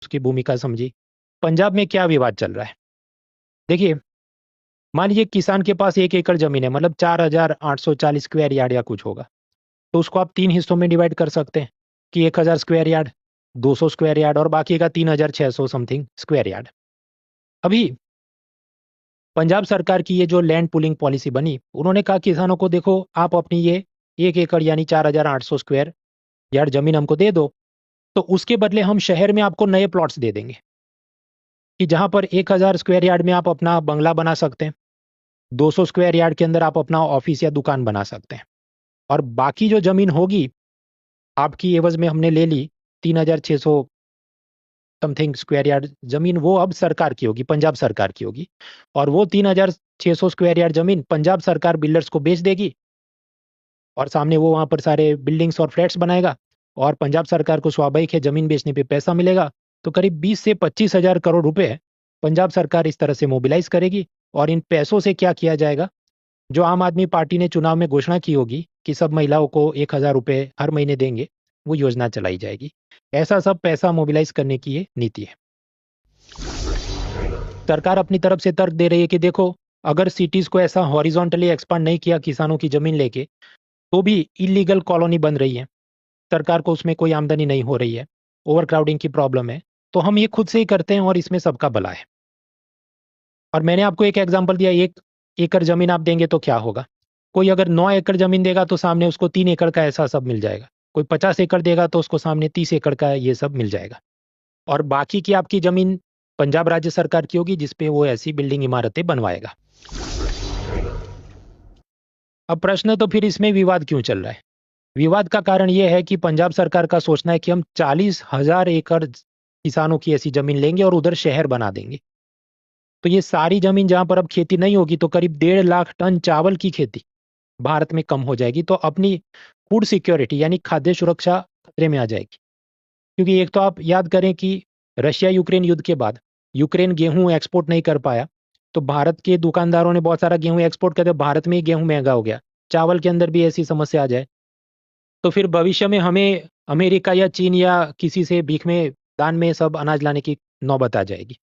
उसकी भूमिका समझी। पंजाब में क्या विवाद चल रहा है? देखिए, मान लीजिए किसान के पास 1 एकड़ जमीन है, मतलब 4,840 स्क्वायर यार्ड या कुछ होगा। तो उसको आप 3 हिस्सों में डिवाइड कर सकते हैं कि 1,000 स्क्वायर यार्ड, 200 स्क्वायर यार्ड और बाकी का 3,600 समथिंग स्क्वायर यार्ड। अभी पंजाब सरकार की ये जो लैंड पुलिंग पॉलिसी बनी, उन्होंने कहा किसानों को देखो आप अपनी ये 1 एकड़ यानी 4,800 स्क्वायर यार्ड जमीन हमको दे दो, तो उसके बदले हम शहर में आपको नए प्लॉट्स दे देंगे कि जहां पर 1,000 स्क्वायर यार्ड में आप अपना बंगला बना सकते हैं, 200 स्क्वायर यार्ड के अंदर आप अपना ऑफिस या दुकान बना सकते हैं, और बाकी जो जमीन होगी आपकी एवज में हमने ले ली 3,600 समथिंग स्क्वायर यार्ड जमीन, वो अब सरकार की होगी, पंजाब सरकार की होगी। और वो 3,600 स्क्वायर यार्ड जमीन पंजाब सरकार बिल्डर्स को बेच देगी और सामने वो वहां पर सारे बिल्डिंग्स और फ्लैट्स बनाएगा और पंजाब सरकार को स्वाभाविक है जमीन बेचने पे पैसा मिलेगा। तो करीब 20 से 25,000 करोड़ रुपए पंजाब सरकार इस तरह से मोबिलाइज करेगी। और इन पैसों से क्या किया जाएगा? जो आम आदमी पार्टी ने चुनाव में घोषणा की होगी कि सब महिलाओं को 1,000 रुपए हर महीने देंगे, वो योजना चलाई जाएगी। ऐसा सब पैसा मोबिलाइज करने की ये नीति है। सरकार अपनी तरफ से तर्क दे रही है कि देखो, अगर सिटीज को ऐसा हॉरिजॉन्टली एक्सपांड नहीं किया किसानों की जमीन लेके, तो भी इलीगल कॉलोनी बन रही है, सरकार को उसमें कोई आमदनी नहीं हो रही है, ओवर क्राउडिंग की प्रॉब्लम है, तो हम ये खुद से ही करते हैं और इसमें सबका भला है। और मैंने आपको एक एग्जांपल दिया, 1 एकड़ जमीन आप देंगे तो क्या होगा? कोई अगर 9 एकड़ जमीन देगा तो सामने उसको 3 एकड़ का ऐसा सब मिल जाएगा, कोई 50 एकड़ देगा तो उसको सामने 30 एकड़ का ये सब मिल जाएगा, और बाकी की आपकी जमीन पंजाब राज्य सरकार की होगी जिसपे वो ऐसी बिल्डिंग इमारतें बनवाएगा। अब प्रश्न तो फिर इसमें विवाद क्यों चल रहा है? विवाद का कारण यह है कि पंजाब सरकार का सोचना है कि हम 40,000 एकड़ किसानों की ऐसी जमीन लेंगे और उधर शहर बना देंगे। तो ये सारी जमीन जहां पर अब खेती नहीं होगी, तो करीब 1.5 लाख टन चावल की खेती भारत में कम हो जाएगी। तो अपनी फूड सिक्योरिटी यानी खाद्य सुरक्षा खतरे में आ जाएगी। क्योंकि एक तो आप याद करें कि रशिया यूक्रेन युद्ध के बाद यूक्रेन गेहूं एक्सपोर्ट नहीं कर पाया, तो भारत के दुकानदारों ने बहुत सारा गेहूं एक्सपोर्ट कर दिया, भारत में ही गेहूं महंगा हो गया। चावल के अंदर भी ऐसी समस्या आ जाए तो फिर भविष्य में हमें अमेरिका या चीन या किसी से भीख में दान में सब अनाज लाने की नौबत आ जाएगी।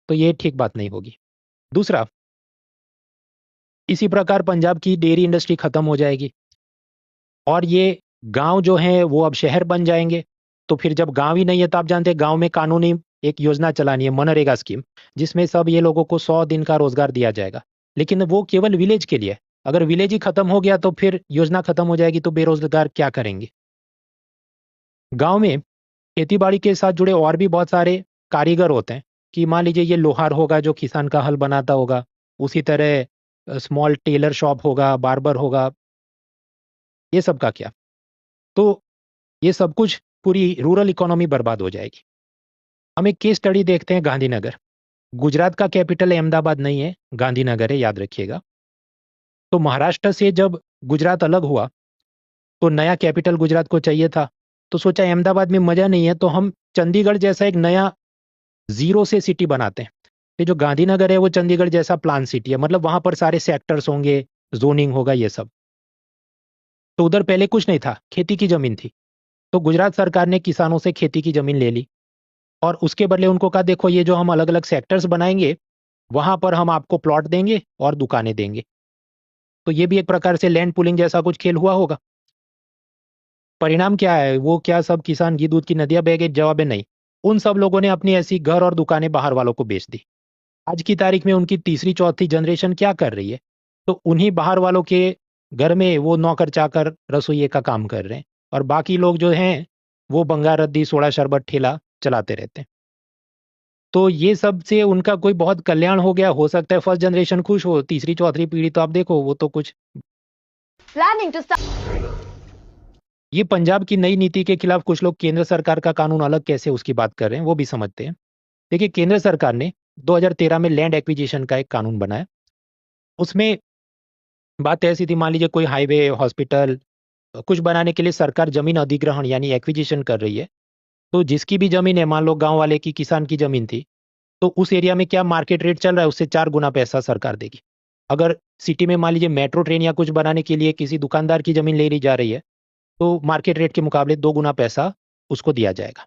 तो ये ठीक बात नहीं होगी। दूसरा, इसी प्रकार पंजाब की डेयरी इंडस्ट्री खत्म हो जाएगी और ये गांव जो हैं वो अब शहर बन जाएंगे। तो फिर जब गांव ही नहीं है, तो आप जानते हैं गांव में कानूनी एक योजना चलानी है, मनरेगा स्कीम, जिसमें सब ये लोगों को 100 दिन का रोजगार दिया जाएगा, लेकिन वो केवल विलेज के लिए। अगर विलेज ही खत्म हो गया तो फिर योजना खत्म हो जाएगी, तो बेरोजगार क्या करेंगे? गांव में खेती बाड़ी के साथ जुड़े और भी बहुत सारे कारीगर होते हैं, कि मान लीजिए ये लोहार होगा जो किसान का हल बनाता होगा, उसी तरह स्मॉल टेलर शॉप होगा, बार्बर होगा, ये सब का क्या? तो ये सब कुछ पूरी रूरल इकोनॉमी बर्बाद हो जाएगी। हम एक केस स्टडी देखते हैं, गांधीनगर। गुजरात का कैपिटल अहमदाबाद नहीं है, गांधीनगर है, याद रखिएगा। तो महाराष्ट्र से जब गुजरात अलग हुआ तो नया कैपिटल गुजरात को चाहिए था, तो सोचा अहमदाबाद में मजा नहीं है, तो हम चंडीगढ़ जैसा एक नया जीरो से सिटी बनाते हैं। ये जो गांधीनगर है वो चंडीगढ़ जैसा प्लान सिटी है, मतलब वहां पर सारे सेक्टर्स होंगे, जोनिंग होगा, ये सब। तो उधर पहले कुछ नहीं था, खेती की जमीन थी। तो गुजरात सरकार ने किसानों से खेती की जमीन ले ली और उसके बदले उनको कहा देखो ये जो हम अलग अलग सेक्टर्स बनाएंगे, वहां पर हम आपको प्लॉट देंगे और दुकानें देंगे। तो ये भी एक प्रकार से लैंड पुलिंग जैसा कुछ खेल हुआ होगा। परिणाम क्या है? वो क्या सब किसान घी दूध की नदियां बह गई? जवाब है नहीं। उन सब लोगों ने अपनी ऐसी घर और दुकानें बाहर वालों को बेच दी। आज की तारीख में उनकी तीसरी चौथी जनरेशन क्या कर रही है? तो उन्हीं बाहर वालों के घर में वो नौकर चाकर रसोइये का काम कर रहे हैं, और बाकी लोग जो हैं वो बंगार रद्दी सोडा शरबत ठेला चलाते रहते हैं। तो ये सब से उनका कोई बहुत कल्याण हो गया? हो सकता है फर्स्ट जनरेशन खुश हो, तीसरी चौथी पीढ़ी तो आप देखो वो तो कुछ। प्लानिंग टू ये पंजाब की नई नीति के खिलाफ कुछ लोग केंद्र सरकार का कानून अलग कैसे उसकी बात कर रहे हैं, वो भी समझते हैं। देखिए, केंद्र सरकार ने 2013 में लैंड एक्विजिशन का एक कानून बनाया। उसमें बात ऐसी थी, मान लीजिए कोई हाईवे, हॉस्पिटल कुछ बनाने के लिए सरकार जमीन अधिग्रहण यानी एक्विजिशन कर रही है। तो जिसकी भी जमीन है, मान लो गांव वाले की किसान की जमीन थी, तो उस एरिया में क्या मार्केट रेट चल रहा है उससे 4 गुना पैसा सरकार देगी। अगर सिटी में मान लीजिए मेट्रो ट्रेन या कुछ बनाने के लिए किसी दुकानदार की जमीन ले ली जा रही है, तो मार्केट रेट के मुकाबले 2 गुना पैसा उसको दिया जाएगा।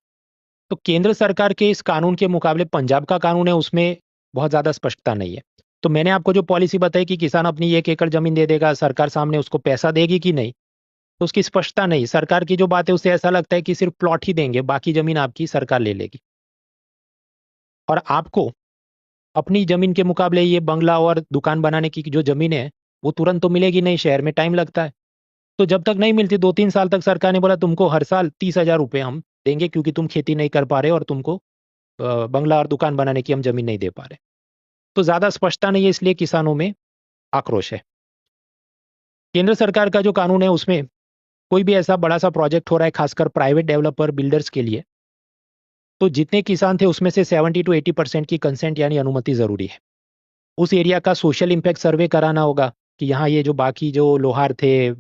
तो केंद्र सरकार के इस कानून के मुकाबले पंजाब का कानून है, उसमें बहुत ज्यादा स्पष्टता नहीं है। तो मैंने आपको जो पॉलिसी बताई कि किसान अपनी 1 एकड़ जमीन दे देगा, सरकार सामने उसको पैसा देगी कि नहीं, तो उसकी स्पष्टता नहीं। सरकार की जो बात है उससे ऐसा लगता है कि सिर्फ प्लॉट ही देंगे, बाकी जमीन आपकी सरकार ले लेगी। और आपको अपनी जमीन के मुकाबले ये बंगला और दुकान बनाने की जो जमीन है वो तुरंत तो मिलेगी नहीं, शहर में टाइम लगता है। तो जब तक नहीं मिलती, 2-3 साल तक सरकार ने बोला तुमको हर साल 30,000 रुपये हम देंगे क्योंकि तुम खेती नहीं कर पा रहे और तुमको बंगला और दुकान बनाने की हम जमीन नहीं दे पा रहे। तो ज्यादा स्पष्टता नहीं है, इसलिए किसानों में आक्रोश है। केंद्र सरकार का जो कानून है उसमें कोई भी ऐसा बड़ा सा प्रोजेक्ट हो रहा है, खासकर प्राइवेट डेवलपर बिल्डर्स के लिए, तो जितने किसान थे उसमें से 70 to 80% की कंसेंट यानी अनुमति जरूरी है। उस एरिया का सोशल इंपैक्ट सर्वे कराना होगा कि यहाँ ये जो बाकी जो लोहार थे,